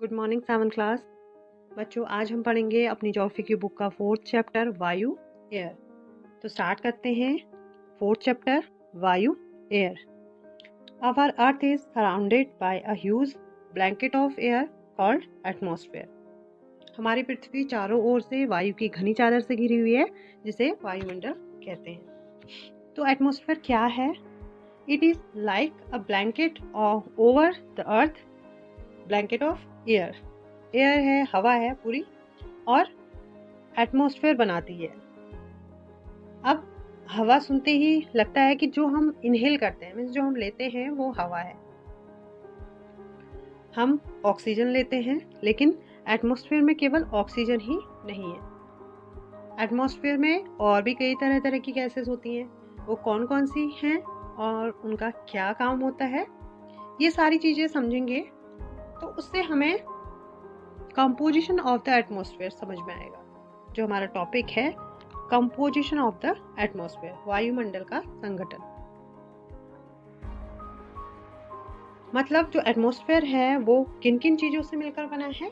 Good morning 7th class बच्चों। आज हम पढ़ेंगे अपनी ज्योग्राफी की बुक का 4th चैप्टर वायु एयर। तो स्टार्ट करते हैं। 4th चैप्टर वायु air. Our earth is surrounded by a huge blanket of air called atmosphere. हमारी पृथ्वी चारों ओर से वायु की घनी चादर से घिरी हुई है, जिसे वायुमंडल कहते हैं। तो एटमॉस्फेयर क्या है? It is like a blanket over the earth, blanket of air. Air है, हवा है पूरी, और एटमॉस्फेयर बनाती है। अब हवा सुनते ही लगता है कि जो हम इनहेल करते हैं, मीन्स जो हम लेते हैं वो हवा है। हम ऑक्सीजन लेते हैं, लेकिन एटमॉस्फेयर में केवल ऑक्सीजन ही नहीं है। एटमॉस्फेयर में और भी कई तरह तरह की गैसेस होती हैं। वो कौन कौन सी हैं और उनका क्या काम होता है, ये सारी चीज़ें समझेंगे तो उससे हमें कंपोजिशन ऑफ द एटमॉस्फेयर समझ में आएगा। जो हमारा टॉपिक है कंपोजिशन ऑफ द एटमॉस्फेयर, वायुमंडल का संगठन। मतलब जो एटमॉस्फेयर है वो किन किन चीजों से मिलकर बना है,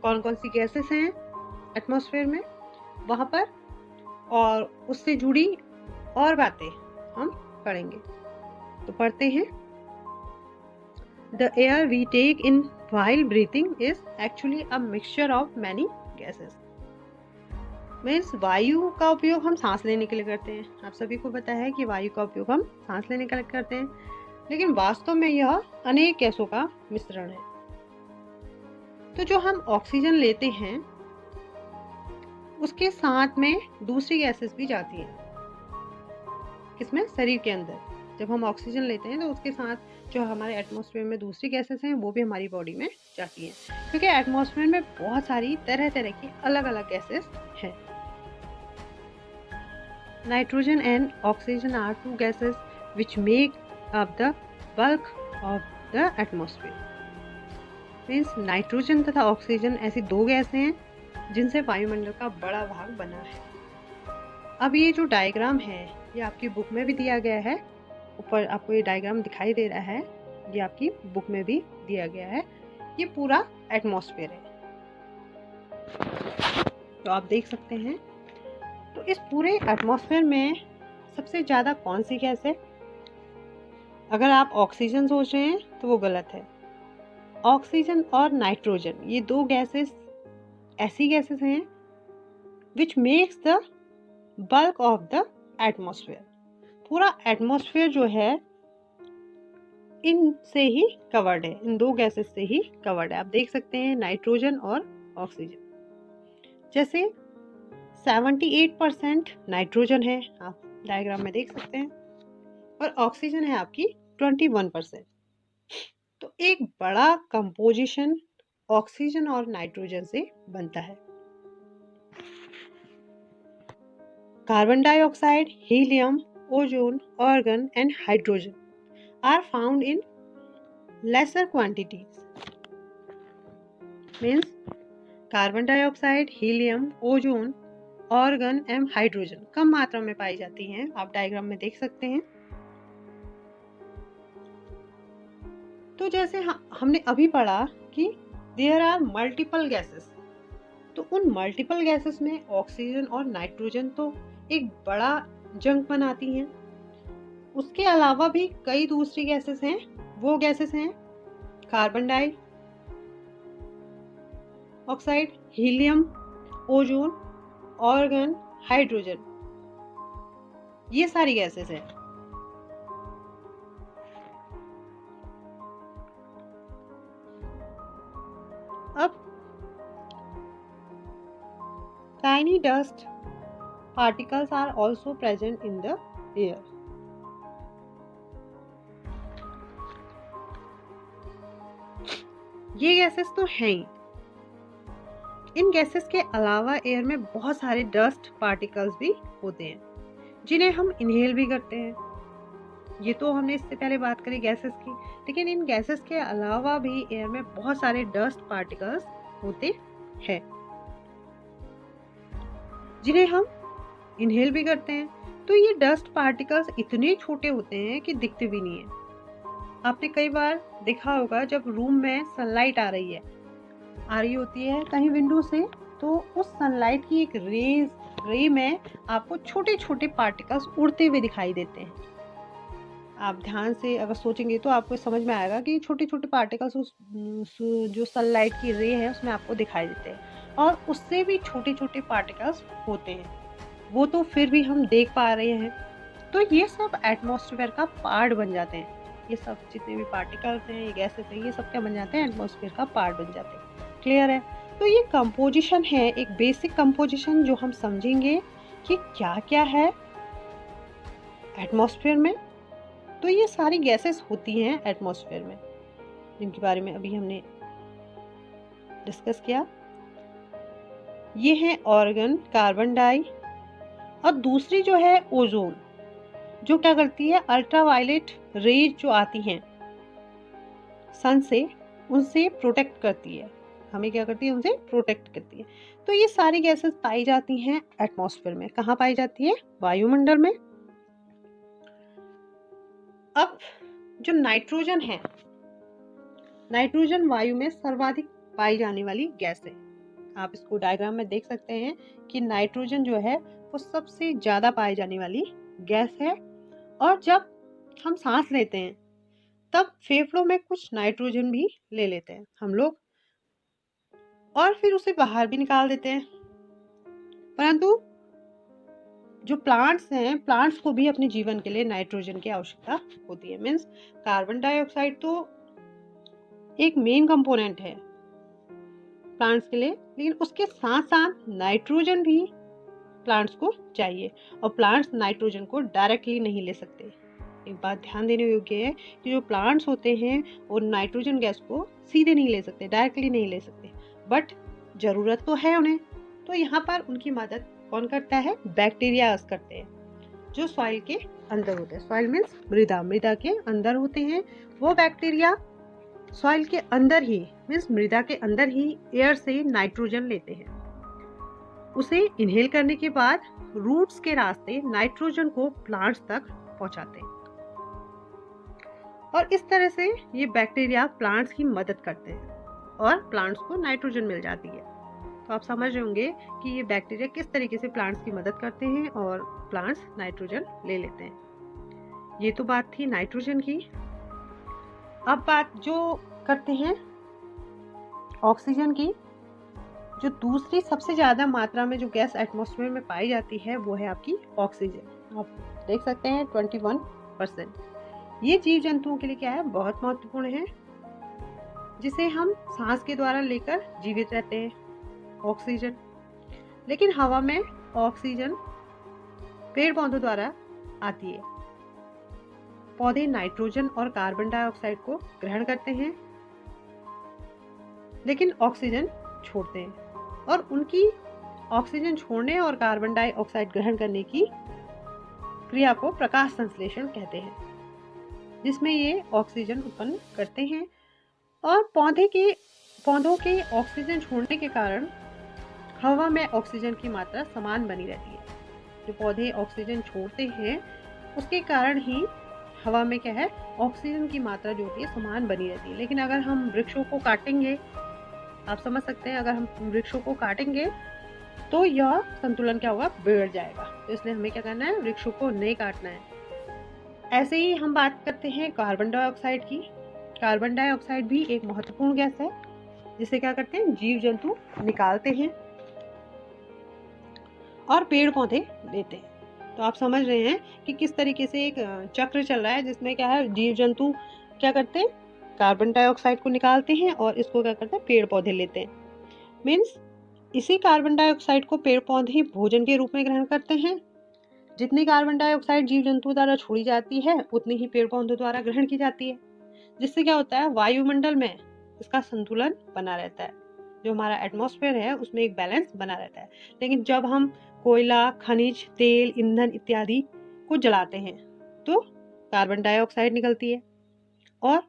कौन कौन सी गैसेस हैं एटमॉस्फेयर में वहां पर, और उससे जुड़ी और बातें हम पढ़ेंगे। तो पढ़ते हैं। The air we take in while breathing is actually a mixture of many gases. Means वायु का उपयोग हम सांस लेने के लिए करते हैं। आप सभी को पता है कि वायु का उपयोग हम सांस लेने के लिए करते हैं, लेकिन वास्तव में यह अनेक गैसों का मिश्रण है। तो जो हम ऑक्सीजन लेते हैं उसके साथ में दूसरी गैसेस भी जाती हैं। किसमें? शरीर के अंदर। जब हम ऑक्सीजन लेते हैं तो उसके साथ जो हमारे एटमॉस्फेयर में दूसरी गैसेस हैं वो भी हमारी बॉडी में जाती हैं, क्योंकि एटमॉस्फेयर में बहुत सारी तरह तरह की अलग अलग गैसेस हैं। Nitrogen and oxygen are two gases which make up the bulk of the atmosphere. Means nitrogen तथा ऑक्सीजन ऐसी दो गैसें हैं जिनसे वायुमंडल का बड़ा भाग बना है। अब ये जो डायग्राम है ये आपकी बुक में भी दिया गया है। ऊपर आपको ये डायग्राम दिखाई दे रहा है, ये आपकी बुक में भी दिया गया है। ये पूरा एटमॉस्फेयर है, तो आप देख सकते हैं। तो इस पूरे एटमॉस्फेयर में सबसे ज्यादा कौन सी गैस है? अगर आप ऑक्सीजन सोच रहे हैं तो वो गलत है। ऑक्सीजन और नाइट्रोजन ये दो गैसेस ऐसी गैसेस हैं which makes the bulk of the atmosphere. पूरा एटमॉस्फेयर जो है इनसे ही कवर्ड है, इन दो गैसेस से ही कवर्ड है। आप देख सकते हैं नाइट्रोजन और ऑक्सीजन। जैसे 78% नाइट्रोजन है, आप डायग्राम में देख सकते हैं, और ऑक्सीजन है आपकी 21%। तो एक बड़ा कंपोजिशन ऑक्सीजन और नाइट्रोजन से बनता है। Carbon dioxide, helium, ozone, argon and hydrogen are found in lesser quantities. Means carbon dioxide, helium, ozone, argon and hydrogen कम मात्रा में पाई जाती हैं। आप डायग्राम में देख सकते हैं। तो जैसे हमने अभी पढ़ा कि देयर आर मल्टीपल गैसेस, तो उन मल्टीपल गैसेस में ऑक्सीजन और नाइट्रोजन तो एक बड़ा जंक बनाती हैं। उसके अलावा भी कई दूसरी गैसेस हैं। वो गैसेस हैं carbon dioxide, helium, ozone, argon, hydrogen, ये सारी गैसेस हैं। अब tiny dust particles are also present in the air. ये गैसेस तो हैं ही। इन गैसेस के अलावा एयर में बहुत सारे डस्ट पार्टिकल्स भी होते हैं जिन्हें हम इनहेल भी करते हैं। ये तो हमने इससे पहले बात करी गैसेस की, लेकिन इन गैसेस के अलावा भी एयर में बहुत सारे डस्ट पार्टिकल्स होते हैं जिन्हें हम इनहेल भी करते हैं। तो ये डस्ट पार्टिकल्स इतने छोटे होते हैं कि दिखते भी नहीं है। आपने कई बार देखा होगा जब रूम में सनलाइट आ रही है आ रही होती है कहीं विंडो से, तो उस सनलाइट की एक रे में आपको छोटे छोटे पार्टिकल्स उड़ते हुए दिखाई देते हैं। आप ध्यान से अगर सोचेंगे तो आपको समझ में आएगा कि छोटे छोटे पार्टिकल्स उस जो सनलाइट की रे है उसमें आपको दिखाई देते हैं, और उससे भी छोटे छोटे पार्टिकल्स होते हैं, वो तो फिर भी हम देख पा रहे हैं। तो ये सब एटमॉस्फेयर का पार्ट बन जाते हैं। ये सब जितने भी पार्टिकल्स हैं, ये गैसेस हैं, ये सब क्या बन जाते हैं, एटमॉस्फेयर का पार्ट बन जाते हैं। क्लियर है? तो ये कंपोजिशन है, एक बेसिक कंपोजिशन जो हम समझेंगे कि क्या क्या है एटमॉस्फेयर में। तो ये सारी गैसेस होती हैं एटमॉस्फेयर में, जिनके बारे में अभी हमने डिस्कस किया। ये है ऑर्गन, कार्बन डाई, और दूसरी जो है ओजोन, जो क्या करती है, अल्ट्रावायलेट रेज जो आती हैं सन से, उनसे प्रोटेक्ट करती है। हमें क्या करती है, उनसे प्रोटेक्ट करती है। तो ये सारी गैसेस पाई जाती हैं एटमॉस्फेयर में। कहाँ पाई जाती है? वायुमंडल में। अब जो नाइट्रोजन है, नाइट्रोजन वायु में सर्वाधिक पाई जाने वाली गैस है। आप इसको डायग्राम में देख सकते हैं कि नाइट्रोजन जो है वो सबसे ज्यादा पाई जाने वाली गैस है। और जब हम सांस लेते हैं तब फेफड़ों में कुछ नाइट्रोजन भी ले लेते हैं हम लोग, और फिर उसे बाहर भी निकाल देते हैं। परंतु जो प्लांट्स हैं, प्लांट्स को भी अपने जीवन के लिए नाइट्रोजन की आवश्यकता होती है। मीन्स कार्बन डाइऑक्साइड तो एक मेन कंपोनेंट है प्लांट्स के लिए, लेकिन उसके साथ साथ नाइट्रोजन भी प्लांट्स को चाहिए, और प्लांट्स नाइट्रोजन को डायरेक्टली नहीं ले सकते। एक बात ध्यान देने योग्य है कि जो प्लांट्स होते हैं वो नाइट्रोजन गैस को सीधे नहीं ले सकते, डायरेक्टली नहीं ले सकते, बट जरूरत तो है उन्हें। तो यहाँ पर उनकी मदद कौन करता है? बैक्टीरिया करते हैं, जो सॉइल के अंदर होते हैं। सॉइल मीन्स मृदा, मृदा के अंदर होते हैं वो बैक्टीरिया। सॉइल के अंदर ही मीन्स मृदा के अंदर ही एयर से नाइट्रोजन लेते हैं, उसे इनहेल करने के बाद रूट्स के रास्ते नाइट्रोजन को प्लांट्स तक पहुंचाते हैं, और इस तरह से ये बैक्टीरिया प्लांट्स की मदद करते हैं और प्लांट्स को नाइट्रोजन मिल जाती है। तो आप समझ रहे होंगे कि ये बैक्टीरिया किस तरीके से प्लांट्स की मदद करते हैं और प्लांट्स नाइट्रोजन ले लेते हैं। ये तो बात थी नाइट्रोजन की। अब बात जो करते हैं ऑक्सीजन की। जो दूसरी सबसे ज्यादा मात्रा में जो गैस एटमॉस्फेयर में पाई जाती है वो है आपकी ऑक्सीजन। आप देख सकते हैं 21%। ये जीव जंतुओं के लिए क्या है, बहुत महत्वपूर्ण है, जिसे हम सांस के द्वारा लेकर जीवित रहते हैं, ऑक्सीजन। लेकिन हवा में ऑक्सीजन पेड़ पौधों द्वारा आती है। पौधे नाइट्रोजन और कार्बन डाइऑक्साइड को ग्रहण करते हैं, लेकिन ऑक्सीजन छोड़ते हैं, और उनकी ऑक्सीजन छोड़ने और कार्बन डाइऑक्साइड ग्रहण करने की क्रिया को प्रकाश संश्लेषण कहते हैं, जिसमें ये ऑक्सीजन उत्पन्न करते हैं। और पौधों के ऑक्सीजन छोड़ने के कारण हवा में ऑक्सीजन की मात्रा समान बनी रहती है। जो पौधे ऑक्सीजन छोड़ते हैं उसके कारण ही हवा में क्या है, ऑक्सीजन की मात्रा जो होती है समान बनी रहती है। लेकिन अगर हम वृक्षों को काटेंगे, आप समझ सकते हैं, अगर हम वृक्षों को काटेंगे तो यह संतुलन क्या होगा, बिगड़ जाएगा। तो इसलिए हमें क्या करना है, वृक्षों को नहीं काटना है। ऐसे ही हम बात करते हैं कार्बन डाइऑक्साइड की। कार्बन डाइऑक्साइड भी एक महत्वपूर्ण गैस है, जिसे क्या करते हैं, जीव जंतु निकालते हैं और पेड़ पौधे देते हैं। तो आप समझ रहे हैं कि किस तरीके से एक चक्र चल रहा है, जिसमें क्या है, जीव जंतु क्या करते हैं, कार्बन डाइऑक्साइड को निकालते हैं और इसको क्या करते हैं, पेड़ पौधे लेते हैं। मीन्स इसी कार्बन डाइऑक्साइड को पेड़ पौधे भोजन के रूप में ग्रहण करते हैं। जितनी कार्बन डाइऑक्साइड जीव जंतु द्वारा छोड़ी जाती है उतनी ही पेड़ पौधों द्वारा ग्रहण की जाती है, जिससे क्या होता है, वायुमंडल में इसका संतुलन बना रहता है। जो हमारा एटमॉस्फेयर है उसमें एक बैलेंस बना रहता है। लेकिन जब हम कोयला, खनिज तेल, ईंधन इत्यादि को जलाते हैं तो कार्बन डाइऑक्साइड निकलती है। और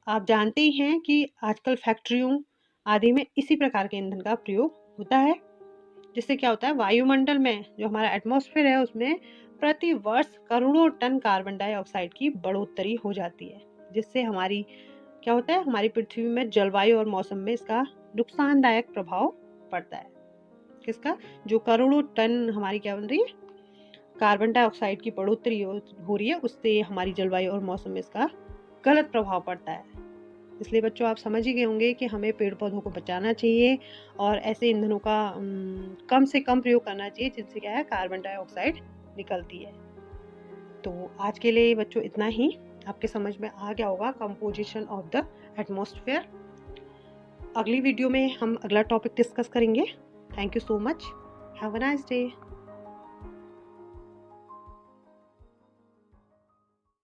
आप जानते ही हैं कि आजकल फैक्ट्रियों आदि में इसी प्रकार के ईंधन का प्रयोग होता है, जिससे क्या होता है, वायुमंडल में जो हमारा एटमॉस्फेयर है उसमें प्रति वर्ष करोड़ों टन कार्बन डाइऑक्साइड की बढ़ोतरी हो जाती है, जिससे हमारी क्या होता है, हमारी पृथ्वी में जलवायु और मौसम में इसका नुकसानदायक प्रभाव पड़ता है। किसका? जो करोड़ों टन हमारी क्या बन रही है, कार्बन डाइऑक्साइड की बढ़ोतरी हो रही है, उससे हमारी जलवायु और मौसम में इसका गलत प्रभाव पड़ता है। इसलिए बच्चों आप समझ ही गए होंगे कि हमें पेड़ पौधों को बचाना चाहिए और ऐसे ईंधनों का कम से कम प्रयोग करना चाहिए जिनसे क्या है, कार्बन डाइऑक्साइड निकलती है। तो आज के लिए बच्चों इतना ही। आपके समझ में आ गया होगा कंपोजिशन ऑफ द एटमॉस्फेयर। अगली वीडियो में हम अगला टॉपिक डिस्कस करेंगे। Thank you so much. Have a nice day.